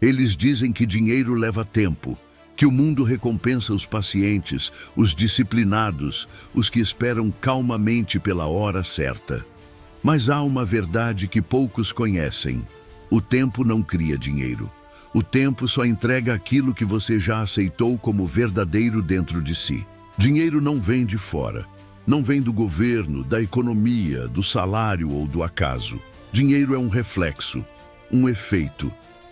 Eles dizem que dinheiro leva tempo, que o mundo recompensa os pacientes, os disciplinados, os que esperam calmamente pela hora certa. Mas há uma verdade que poucos conhecem. O tempo não cria dinheiro. O tempo só entrega aquilo que você já aceitou como verdadeiro dentro de si. Dinheiro não vem de fora. Não vem do governo, da economia, do salário ou do acaso. Dinheiro é um reflexo, um efeito.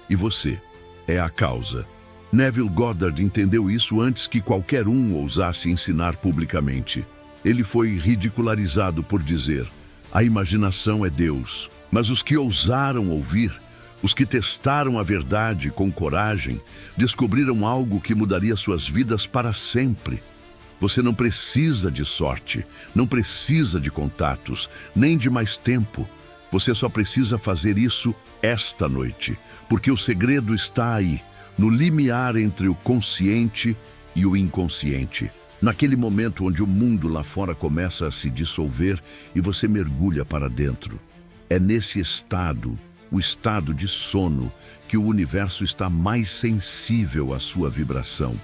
E você é a causa. Neville Goddard entendeu isso antes que qualquer um ousasse ensinar publicamente. Ele foi ridicularizado por dizer: a imaginação é Deus. Mas os que ousaram ouvir, os que testaram a verdade com coragem, descobriram algo que mudaria suas vidas para sempre. Você não precisa de sorte, não precisa de contatos, nem de mais tempo. Você só precisa fazer isso esta noite, porque o segredo está aí, no limiar entre o consciente e o inconsciente. Naquele momento onde o mundo lá fora começa a se dissolver e você mergulha para dentro. É nesse estado, o estado de sono, que o universo está mais sensível à sua vibração.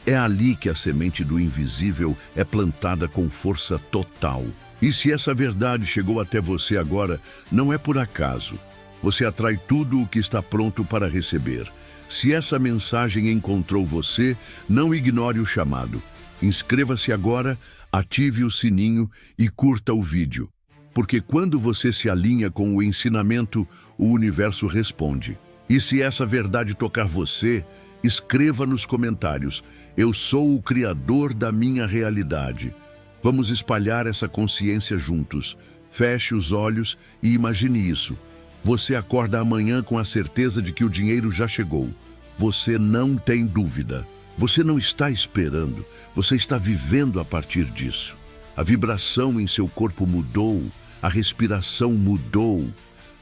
É ali que a semente do invisível é plantada com força total. E se essa verdade chegou até você agora, não é por acaso. Você atrai tudo o que está pronto para receber. Se essa mensagem encontrou você, não ignore o chamado. Inscreva-se agora, ative o sininho e curta o vídeo. Porque quando você se alinha com o ensinamento, o universo responde. E se essa verdade tocar você, escreva nos comentários: eu sou o criador da minha realidade. Vamos espalhar essa consciência juntos. Feche os olhos e imagine isso. Você acorda amanhã com a certeza de que o dinheiro já chegou. Você não tem dúvida. Você não está esperando. Você está vivendo a partir disso. A vibração em seu corpo mudou. A respiração mudou.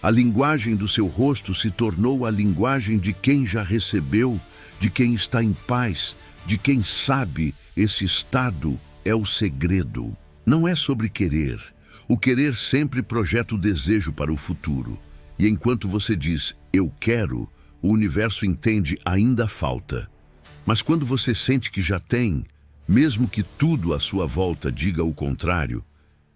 A linguagem do seu rosto se tornou a linguagem de quem já recebeu, de quem está em paz, de quem sabe. Esse estado é o segredo. Não é sobre querer. O querer sempre projeta o desejo para o futuro. E enquanto você diz, eu quero, o universo entende, ainda falta. Mas quando você sente que já tem, mesmo que tudo à sua volta diga o contrário,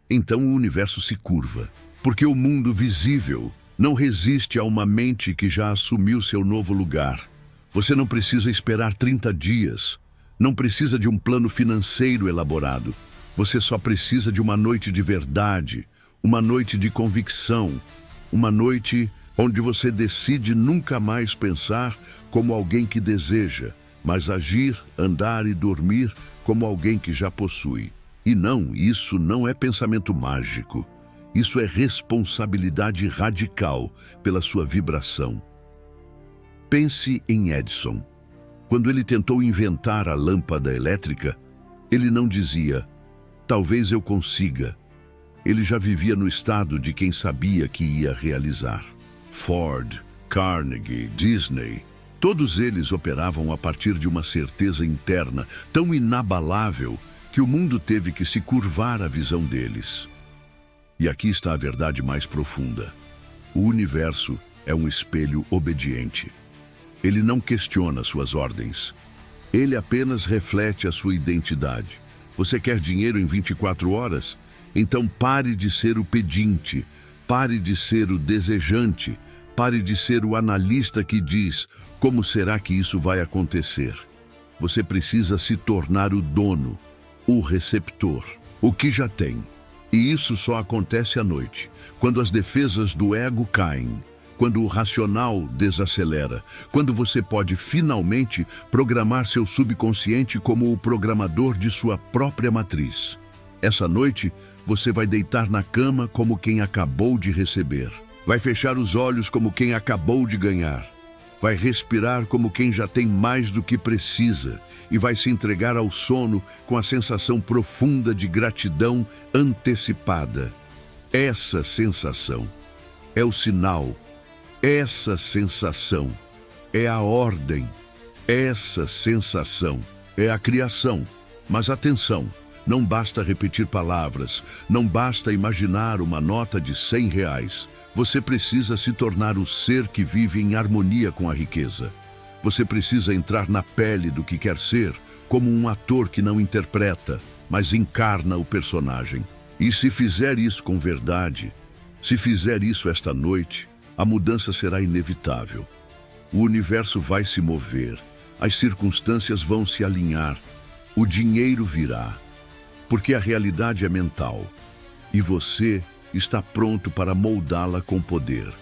então o universo se curva. Porque o mundo visível não resiste a uma mente que já assumiu seu novo lugar. Você não precisa esperar 30 dias. Não precisa de um plano financeiro elaborado. Você só precisa de uma noite de verdade, uma noite de convicção, uma noite onde você decide nunca mais pensar como alguém que deseja, mas agir, andar e dormir como alguém que já possui. E não, isso não é pensamento mágico. Isso é responsabilidade radical pela sua vibração. Pense em Edison. Quando ele tentou inventar a lâmpada elétrica, ele não dizia, talvez eu consiga. Ele já vivia no estado de quem sabia que ia realizar. Ford, Carnegie, Disney, todos eles operavam a partir de uma certeza interna tão inabalável que o mundo teve que se curvar à visão deles. E aqui está a verdade mais profunda. O universo é um espelho obediente. Ele não questiona suas ordens. Ele apenas reflete a sua identidade. Você quer dinheiro em 24 horas? Então pare de ser o pedinte, pare de ser o desejante, pare de ser o analista que diz, como será que isso vai acontecer? Você precisa se tornar o dono, o receptor, o que já tem. E isso só acontece à noite, quando as defesas do ego caem, quando o racional desacelera, quando você pode finalmente programar seu subconsciente como o programador de sua própria matriz. Essa noite, você vai deitar na cama como quem acabou de receber. Vai fechar os olhos como quem acabou de ganhar. Vai respirar como quem já tem mais do que precisa e vai se entregar ao sono com a sensação profunda de gratidão antecipada. Essa sensação é o sinal. Essa sensação é a ordem. Essa sensação é a criação. Mas atenção! Não basta repetir palavras, não basta imaginar uma nota de R$100. Você precisa se tornar o ser que vive em harmonia com a riqueza. Você precisa entrar na pele do que quer ser, como um ator que não interpreta, mas encarna o personagem. E se fizer isso com verdade, se fizer isso esta noite, a mudança será inevitável. O universo vai se mover, as circunstâncias vão se alinhar, o dinheiro virá, porque a realidade é mental, e você está pronto para moldá-la com poder.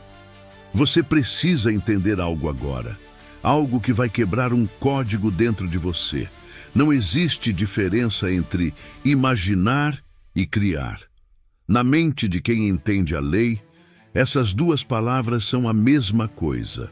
Você precisa entender algo agora, algo que vai quebrar um código dentro de você. Não existe diferença entre imaginar e criar. Na mente de quem entende a lei, essas duas palavras são a mesma coisa.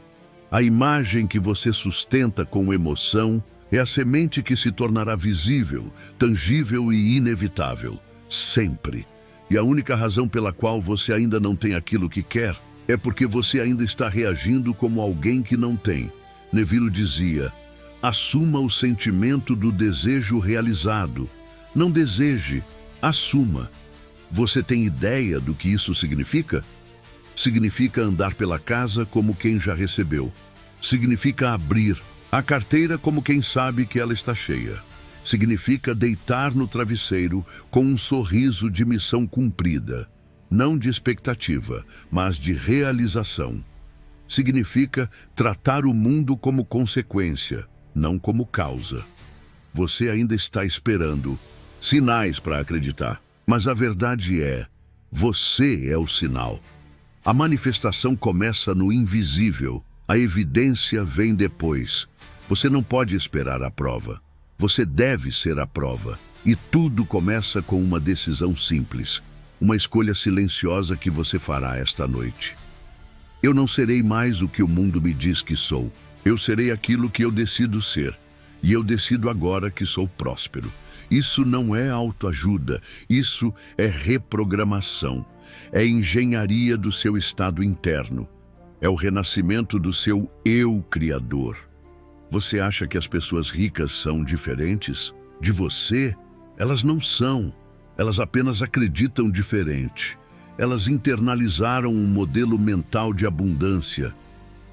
A imagem que você sustenta com emoção é a semente que se tornará visível, tangível e inevitável, sempre. E a única razão pela qual você ainda não tem aquilo que quer é porque você ainda está reagindo como alguém que não tem. Neville dizia: assuma o sentimento do desejo realizado. Não deseje, assuma. Você tem ideia do que isso significa? Significa andar pela casa como quem já recebeu. Significa abrir a carteira como quem sabe que ela está cheia. Significa deitar no travesseiro com um sorriso de missão cumprida. Não de expectativa, mas de realização. Significa tratar o mundo como consequência, não como causa. Você ainda está esperando sinais para acreditar, mas a verdade é, você é o sinal. A manifestação começa no invisível, a evidência vem depois. Você não pode esperar a prova. Você deve ser a prova. E tudo começa com uma decisão simples, uma escolha silenciosa que você fará esta noite. Eu não serei mais o que o mundo me diz que sou. Eu serei aquilo que eu decido ser. E eu decido agora que sou próspero. Isso não é autoajuda, isso é reprogramação. É engenharia do seu estado interno. É o renascimento do seu eu criador. Você acha que as pessoas ricas são diferentes? De você? Elas não são. Elas apenas acreditam diferente. Elas internalizaram um modelo mental de abundância.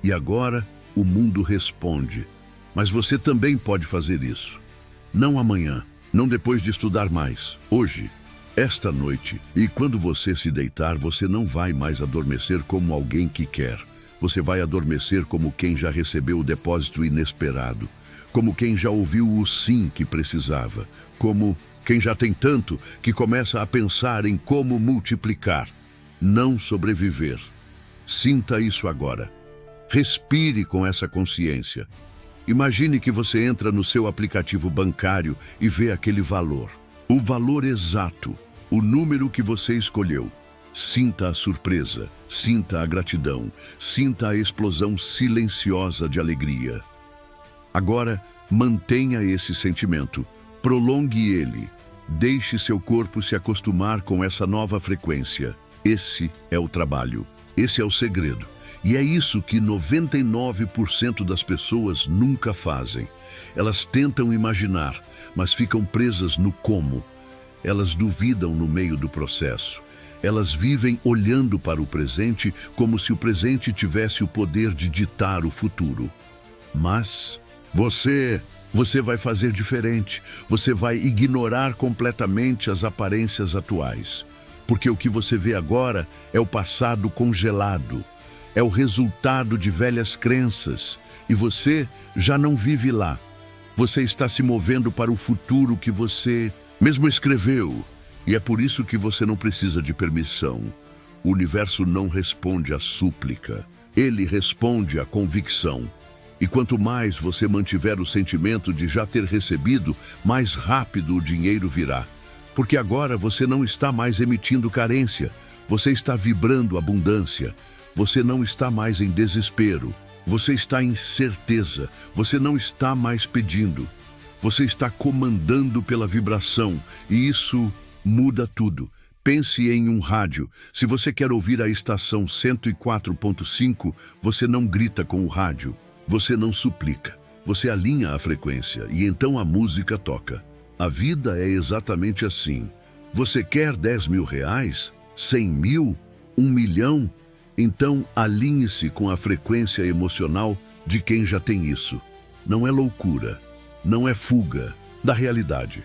E agora o mundo responde. Mas você também pode fazer isso. Não amanhã, não depois de estudar mais. Hoje, esta noite. E quando você se deitar, você não vai mais adormecer como alguém que quer. Você vai adormecer como quem já recebeu o depósito inesperado. Como quem já ouviu o sim que precisava. Como quem já tem tanto que começa a pensar em como multiplicar. Não sobreviver. Sinta isso agora. Respire com essa consciência. Imagine que você entra no seu aplicativo bancário e vê aquele valor. O valor exato, o número que você escolheu. Sinta a surpresa, sinta a gratidão, sinta a explosão silenciosa de alegria. Agora, mantenha esse sentimento, prolongue ele. Deixe seu corpo se acostumar com essa nova frequência. Esse é o trabalho, esse é o segredo. E é isso que 99% das pessoas nunca fazem. Elas tentam imaginar, mas ficam presas no como. Elas duvidam no meio do processo. Elas vivem olhando para o presente como se o presente tivesse o poder de ditar o futuro. Mas você vai fazer diferente. Você vai ignorar completamente as aparências atuais. Porque o que você vê agora é o passado congelado. É o resultado de velhas crenças. E você já não vive lá. Você está se movendo para o futuro que você mesmo escreveu. E é por isso que você não precisa de permissão. O universo não responde à súplica. Ele responde à convicção. E quanto mais você mantiver o sentimento de já ter recebido, mais rápido o dinheiro virá. Porque agora você não está mais emitindo carência. Você está vibrando abundância. Você não está mais em desespero. Você está em certeza. Você não está mais pedindo. Você está comandando pela vibração. E isso muda tudo. Pense em um rádio. Se você quer ouvir a estação 104.5, você não grita com o rádio. Você não suplica. Você alinha a frequência e então a música toca. A vida é exatamente assim. Você quer 10 mil reais? 100 mil? 1 milhão? Então alinhe-se com a frequência emocional de quem já tem isso. Não é loucura, não é fuga da realidade.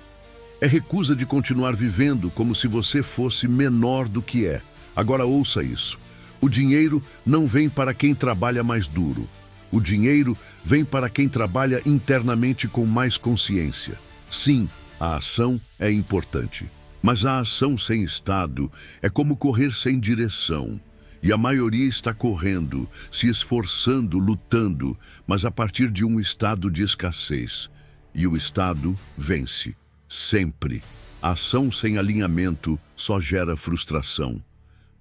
É recusa de continuar vivendo como se você fosse menor do que é. Agora ouça isso. O dinheiro não vem para quem trabalha mais duro. O dinheiro vem para quem trabalha internamente com mais consciência. Sim, a ação é importante. Mas a ação sem estado é como correr sem direção. E a maioria está correndo, se esforçando, lutando, mas a partir de um estado de escassez. E o estado vence. Sempre. Ação sem alinhamento só gera frustração.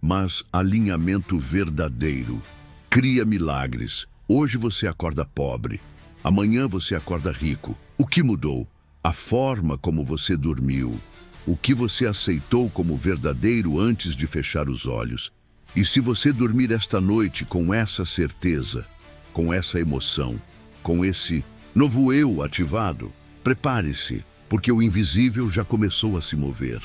Mas alinhamento verdadeiro cria milagres. Hoje você acorda pobre. Amanhã você acorda rico. O que mudou? A forma como você dormiu. O que você aceitou como verdadeiro antes de fechar os olhos. E se você dormir esta noite com essa certeza, com essa emoção, com esse novo eu ativado, prepare-se, porque o invisível já começou a se mover.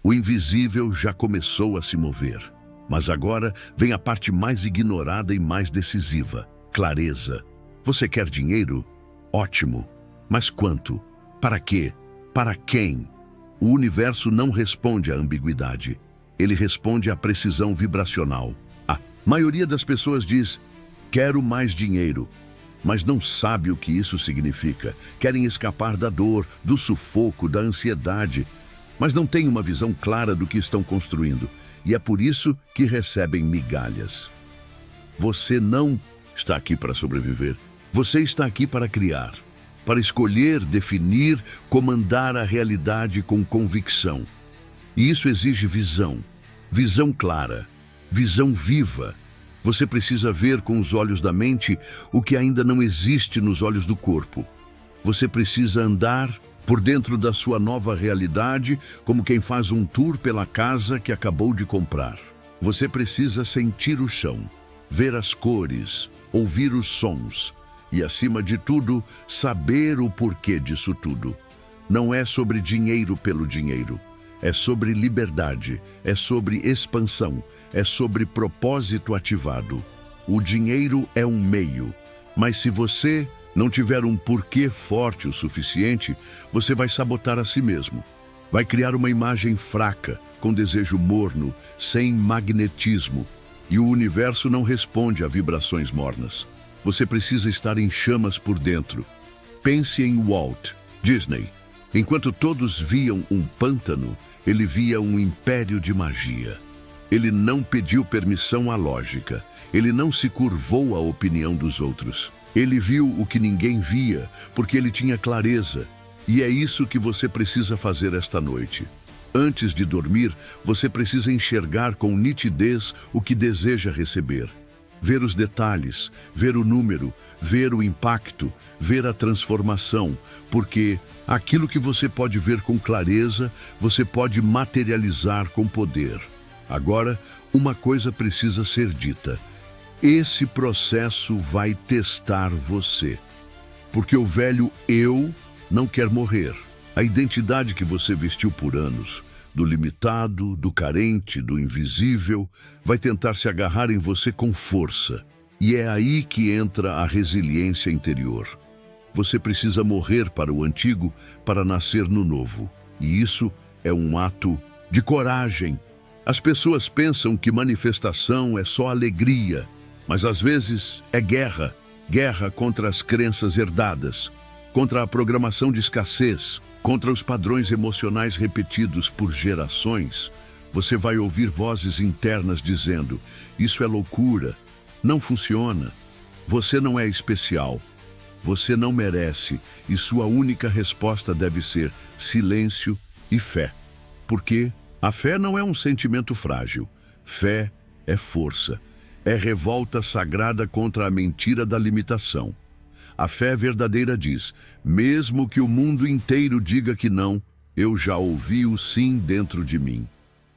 O invisível já começou a se mover. Mas agora vem a parte mais ignorada e mais decisiva: clareza. Você quer dinheiro? Ótimo. Mas quanto? Para quê? Para quem? O universo não responde à ambiguidade. Ele responde à precisão vibracional. A maioria das pessoas diz: quero mais dinheiro. Mas não sabe o que isso significa. Querem escapar da dor, do sufoco, da ansiedade, mas não têm uma visão clara do que estão construindo. E é por isso que recebem migalhas. Você não está aqui para sobreviver. Você está aqui para criar, para escolher, definir, comandar a realidade com convicção. E isso exige visão, visão clara, visão viva. Você precisa ver com os olhos da mente o que ainda não existe nos olhos do corpo. Você precisa andar por dentro da sua nova realidade, como quem faz um tour pela casa que acabou de comprar. Você precisa sentir o chão, ver as cores, ouvir os sons e, acima de tudo, saber o porquê disso tudo. Não é sobre dinheiro pelo dinheiro. É sobre liberdade, é sobre expansão, é sobre propósito ativado. O dinheiro é um meio, mas se você não tiver um porquê forte o suficiente, você vai sabotar a si mesmo. Vai criar uma imagem fraca, com desejo morno, sem magnetismo. E o universo não responde a vibrações mornas. Você precisa estar em chamas por dentro. Pense em Walt Disney. Enquanto todos viam um pântano, ele via um império de magia. Ele não pediu permissão à lógica. Ele não se curvou à opinião dos outros. Ele viu o que ninguém via, porque ele tinha clareza. E é isso que você precisa fazer esta noite. Antes de dormir, você precisa enxergar com nitidez o que deseja receber. Ver os detalhes, ver o número, ver o impacto, ver a transformação, porque aquilo que você pode ver com clareza, você pode materializar com poder. Agora, uma coisa precisa ser dita. Esse processo vai testar você, porque o velho eu não quer morrer. A identidade que você vestiu por anos, do limitado, do carente, do invisível, vai tentar se agarrar em você com força. E é aí que entra a resiliência interior. Você precisa morrer para o antigo para nascer no novo. E isso é um ato de coragem. As pessoas pensam que manifestação é só alegria, mas às vezes é guerra. Guerra contra as crenças herdadas, contra a programação de escassez, contra os padrões emocionais repetidos por gerações. Você vai ouvir vozes internas dizendo: isso é loucura, não funciona, você não é especial, você não merece, e sua única resposta deve ser silêncio e fé. Porque a fé não é um sentimento frágil. Fé é força, é revolta sagrada contra a mentira da limitação. A fé verdadeira diz: mesmo que o mundo inteiro diga que não, eu já ouvi o sim dentro de mim.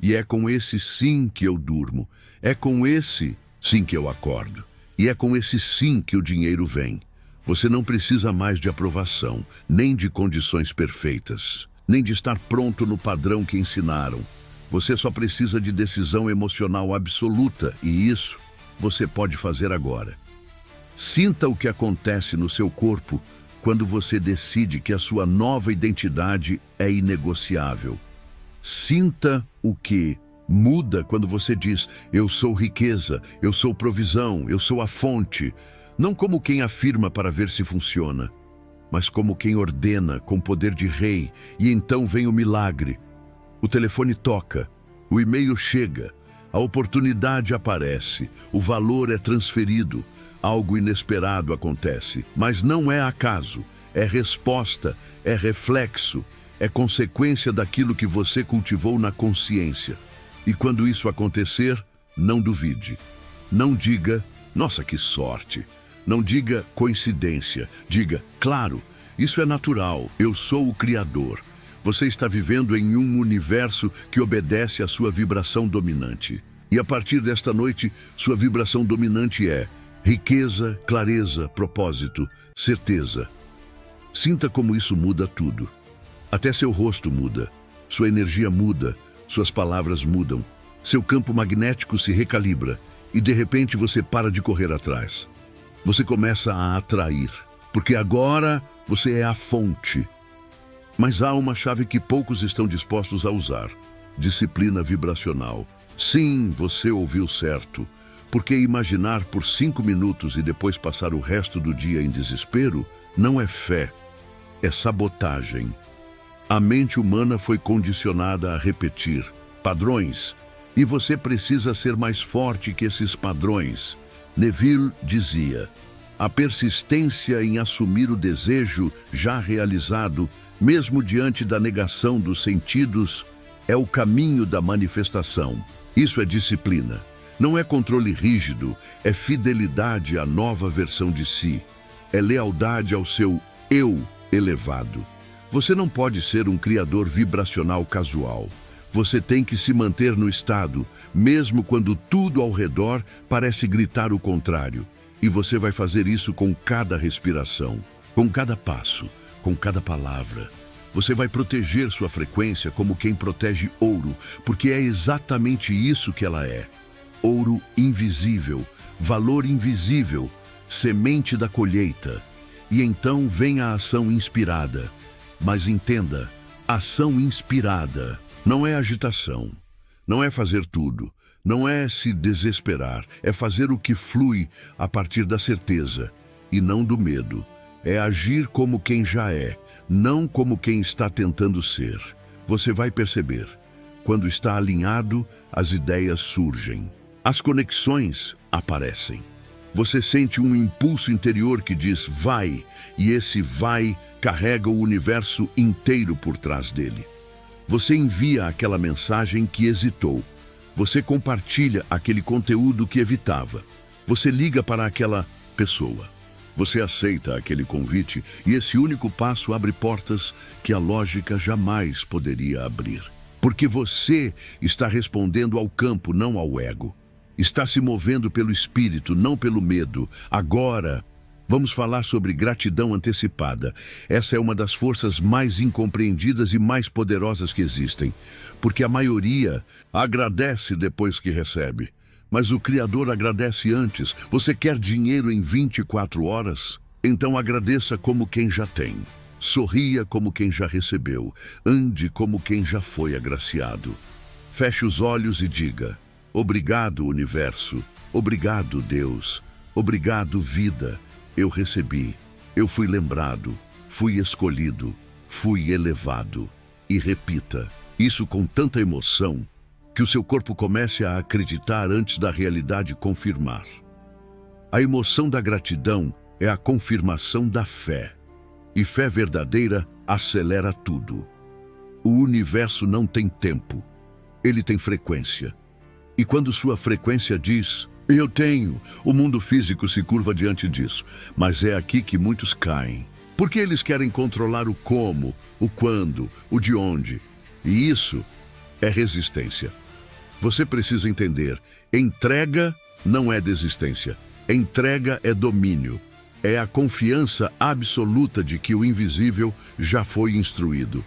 E é com esse sim que eu durmo, é com esse sim que eu acordo, e é com esse sim que o dinheiro vem. Você não precisa mais de aprovação, nem de condições perfeitas, nem de estar pronto no padrão que ensinaram. Você só precisa de decisão emocional absoluta, e isso você pode fazer agora. Sinta o que acontece no seu corpo quando você decide que a sua nova identidade é inegociável. Sinta o que muda quando você diz: eu sou riqueza, eu sou provisão, eu sou a fonte. Não como quem afirma para ver se funciona, mas como quem ordena com poder de rei, e então vem o milagre. O telefone toca, o e-mail chega, a oportunidade aparece, o valor é transferido, algo inesperado acontece, mas não é acaso, é resposta, é reflexo, é consequência daquilo que você cultivou na consciência. E quando isso acontecer, não duvide. Não diga: nossa, que sorte. Não diga coincidência. Diga: claro, isso é natural, eu sou o Criador. Você está vivendo em um universo que obedece à sua vibração dominante. E a partir desta noite, sua vibração dominante é riqueza, clareza, propósito, certeza. Sinta como isso muda tudo. Até seu rosto muda, sua energia muda, suas palavras mudam, seu campo magnético se recalibra e de repente você para de correr atrás. Você começa a atrair, porque agora você é a fonte. Mas há uma chave que poucos estão dispostos a usar: disciplina vibracional. Sim, você ouviu certo, porque imaginar por 5 minutos e depois passar o resto do dia em desespero não é fé, é sabotagem. A mente humana foi condicionada a repetir padrões, e você precisa ser mais forte que esses padrões. Neville dizia: a persistência em assumir o desejo já realizado, mesmo diante da negação dos sentidos, é o caminho da manifestação. Isso é disciplina. Não é controle rígido, é fidelidade à nova versão de si. É lealdade ao seu eu elevado. Você não pode ser um criador vibracional casual. Você tem que se manter no estado, mesmo quando tudo ao redor parece gritar o contrário. E você vai fazer isso com cada respiração, com cada passo, com cada palavra. Você vai proteger sua frequência como quem protege ouro, porque é exatamente isso que ela é. Ouro invisível, valor invisível, semente da colheita. E então vem a ação inspirada. Mas entenda, ação inspirada não é agitação, não é fazer tudo, não é se desesperar, é fazer o que flui a partir da certeza e não do medo. É agir como quem já é, não como quem está tentando ser. Você vai perceber, quando está alinhado, as ideias surgem, as conexões aparecem. Você sente um impulso interior que diz vai, e esse vai carrega o universo inteiro por trás dele. Você envia aquela mensagem que hesitou. Você compartilha aquele conteúdo que evitava. Você liga para aquela pessoa. Você aceita aquele convite e esse único passo abre portas que a lógica jamais poderia abrir. Porque você está respondendo ao campo, não ao ego. Está se movendo pelo espírito, não pelo medo. Agora, vamos falar sobre gratidão antecipada. Essa é uma das forças mais incompreendidas e mais poderosas que existem, porque a maioria agradece depois que recebe. Mas o Criador agradece antes. Você quer dinheiro em 24 horas? Então agradeça como quem já tem. Sorria como quem já recebeu. Ande como quem já foi agraciado. Feche os olhos e diga: obrigado, universo. Obrigado, Deus. Obrigado, vida. Eu recebi. Eu fui lembrado. Fui escolhido. Fui elevado. E repita isso com tanta emoção que o seu corpo comece a acreditar antes da realidade confirmar. A emoção da gratidão é a confirmação da fé. E fé verdadeira acelera tudo. O universo não tem tempo. Ele tem frequência. E quando sua frequência diz: eu tenho, o mundo físico se curva diante disso. Mas é aqui que muitos caem. Porque eles querem controlar o como, o quando, o de onde. E isso é resistência. Você precisa entender, entrega não é desistência. Entrega é domínio. É a confiança absoluta de que o invisível já foi instruído.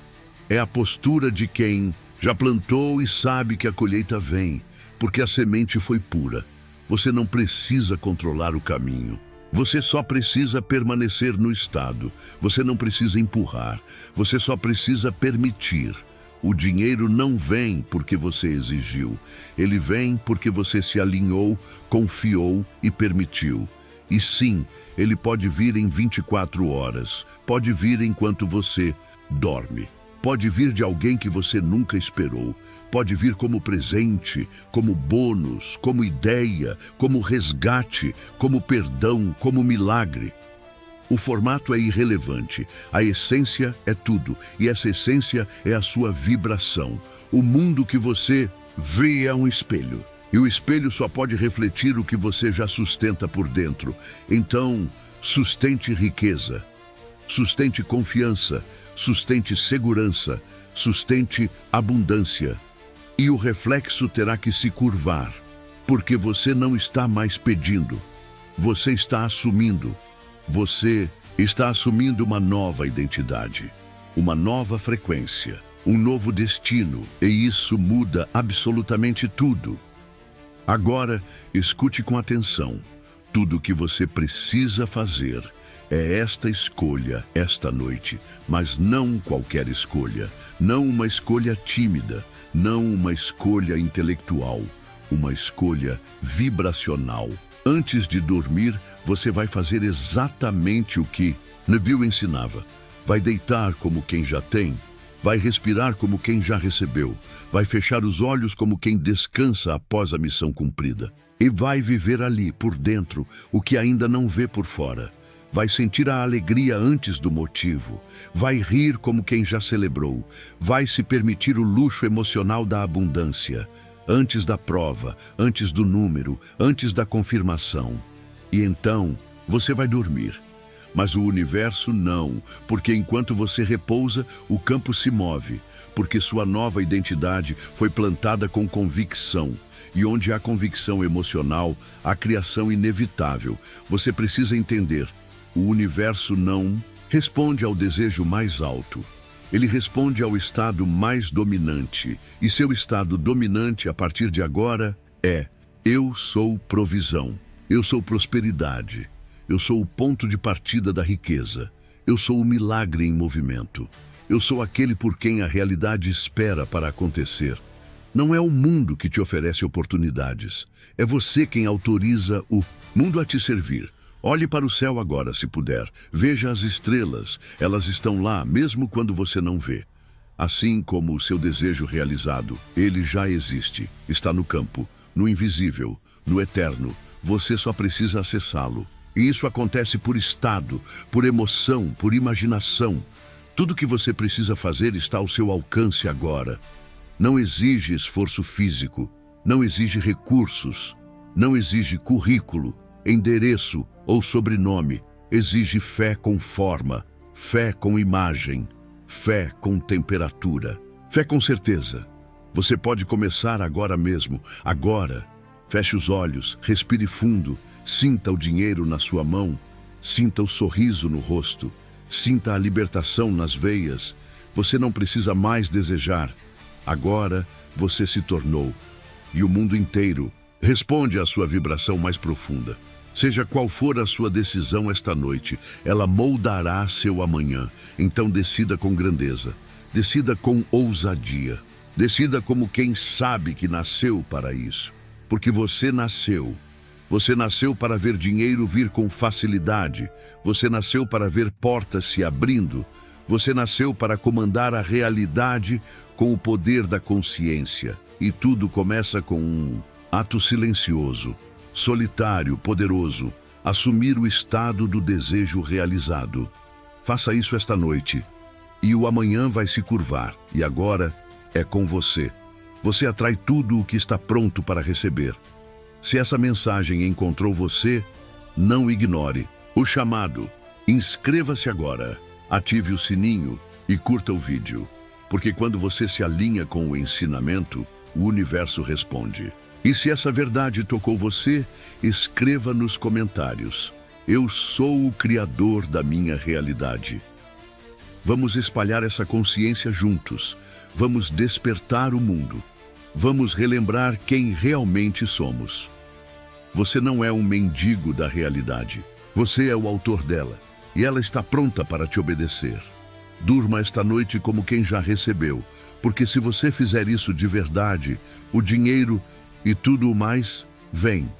É a postura de quem já plantou e sabe que a colheita vem, porque a semente foi pura. Você não precisa controlar o caminho. Você só precisa permanecer no estado. Você não precisa empurrar. Você só precisa permitir. O dinheiro não vem porque você exigiu. Ele vem porque você se alinhou, confiou e permitiu. E sim, ele pode vir em 24 horas. Pode vir enquanto você dorme. Pode vir de alguém que você nunca esperou. Pode vir como presente, como bônus, como ideia, como resgate, como perdão, como milagre. O formato é irrelevante. A essência é tudo. E essa essência é a sua vibração. O mundo que você vê é um espelho. E o espelho só pode refletir o que você já sustenta por dentro. Então, sustente riqueza. Sustente confiança. Sustente segurança, sustente abundância. E o reflexo terá que se curvar, porque você não está mais pedindo, você está assumindo. Você está assumindo uma nova identidade, uma nova frequência, um novo destino, e isso muda absolutamente tudo. Agora, escute com atenção. Tudo o que você precisa fazer é esta escolha esta noite, mas não qualquer escolha, não uma escolha tímida, não uma escolha intelectual, uma escolha vibracional. Antes de dormir, você vai fazer exatamente o que Neville ensinava. Vai deitar como quem já tem, vai respirar como quem já recebeu, vai fechar os olhos como quem descansa após a missão cumprida. E vai viver ali, por dentro, o que ainda não vê por fora. Vai sentir a alegria antes do motivo, vai rir como quem já celebrou, vai se permitir o luxo emocional da abundância, antes da prova, antes do número, antes da confirmação. E então, você vai dormir. Mas o universo não, porque enquanto você repousa, o campo se move, porque sua nova identidade foi plantada com convicção. E onde há convicção emocional, há criação inevitável. Você precisa entender. O universo não responde ao desejo mais alto. Ele responde ao estado mais dominante. E seu estado dominante a partir de agora é: eu sou provisão. Eu sou prosperidade. Eu sou o ponto de partida da riqueza. Eu sou o milagre em movimento. Eu sou aquele por quem a realidade espera para acontecer. Não é o mundo que te oferece oportunidades. É você quem autoriza o mundo a te servir. Olhe para o céu agora, se puder. Veja as estrelas. Elas estão lá, mesmo quando você não vê. Assim como o seu desejo realizado, ele já existe. Está no campo, no invisível, no eterno. Você só precisa acessá-lo. E isso acontece por estado, por emoção, por imaginação. Tudo que você precisa fazer está ao seu alcance agora. Não exige esforço físico, não exige recursos, não exige currículo, endereço ou sobrenome. Exige fé com forma, fé com imagem, fé com temperatura, fé com certeza. Você pode começar agora mesmo, agora. Feche os olhos, respire fundo, sinta o dinheiro na sua mão, sinta o sorriso no rosto, sinta a libertação nas veias. Você não precisa mais desejar. Agora você se tornou. E o mundo inteiro responde à sua vibração mais profunda. Seja qual for a sua decisão esta noite, ela moldará seu amanhã. Então decida com grandeza, decida com ousadia, decida como quem sabe que nasceu para isso. Porque você nasceu. Você nasceu para ver dinheiro vir com facilidade. Você nasceu para ver portas se abrindo. Você nasceu para comandar a realidade com o poder da consciência. E tudo começa com um ato silencioso, solitário, poderoso, assumir o estado do desejo realizado. Faça isso esta noite, e o amanhã vai se curvar, e agora é com você. Você atrai tudo o que está pronto para receber. Se essa mensagem encontrou você, não ignore o chamado. Inscreva-se agora, ative o sininho e curta o vídeo, porque quando você se alinha com o ensinamento, o universo responde. E se essa verdade tocou você, escreva nos comentários: eu sou o criador da minha realidade. Vamos espalhar essa consciência juntos. Vamos despertar o mundo. Vamos relembrar quem realmente somos. Você não é um mendigo da realidade. Você é o autor dela e ela está pronta para te obedecer. Durma esta noite como quem já recebeu, porque se você fizer isso de verdade, o dinheiro e tudo o mais vem.